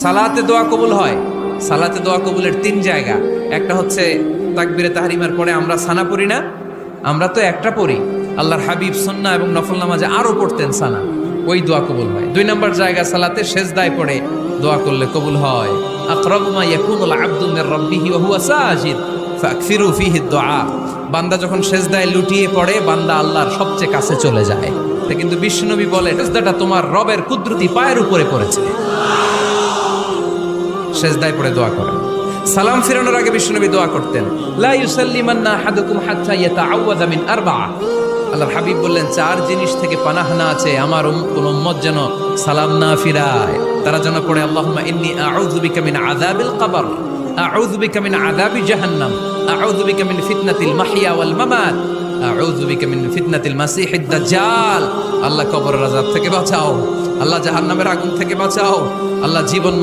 সালাতে দোয়া কবুল হয়। সালাতে দোয়া কবুলের 3 জায়গা। একটা হচ্ছে তাকবীরে তাহরিমার পরে আমরা সানা পড়ি না, আমরা তো একটা পড়ি। আল্লাহর হাবিব সুন্নাহ এবং নফল নামাজে আরো পড়তেন সানা, ওই দোয়া কবুল হয়। 2 নম্বর জায়গা সালাতে সেজদায় পড়ে দোয়া করলে কবুল হয়। আকরাবু মা ইয়াকুনুল আবদু মির রাব্বিহি ওয়া হুয়া সাজিদ ফাকসিরু ফিহি দুআ। বান্দা যখন সেজদায় লুটিয়ে পড়ে, বান্দা আল্লাহর সবচেয়ে কাছে চলে যায়। কিন্তু বিশ্বনবী বলে, সেজদাটা তোমার রবের কুদরতি পায়ের উপরে পড়েছে। সেজদায় পড়ে দোয়া করেন। সালাম ফিরানোর আগে বিশ্বনবী দোয়া করতেন, লা ইউসাল্লিমান্না আহাদুকুম হাত্তা ইয়াতাআওয়াযা মিন আরবা'a। আল্লাহর হাবিব বললেন, 4 জিনিস থেকে পানাহ না আছে আমার কোন উম্মত যেন সালাম না ফিরায়। তারা যেন পড়ে, আল্লাহুম্মা ইন্নী আউযু বিকা মিন আযাবিল কবর, আউযু বিকা মিন আযাবি জাহান্নাম, আউযু বিকা মিন ফিতনাতিল মাহইয়া ওয়াল মামাত, আউযু বিকা মিন ফিতনাতিল মাসিহিদ দাজ্জাল। আল্লাহ কবরের আযাব থেকে বাঁচাও, আল্লাহ জাহান্নামের আগুন থেকে বাঁচাও, আল্লাহ জীবন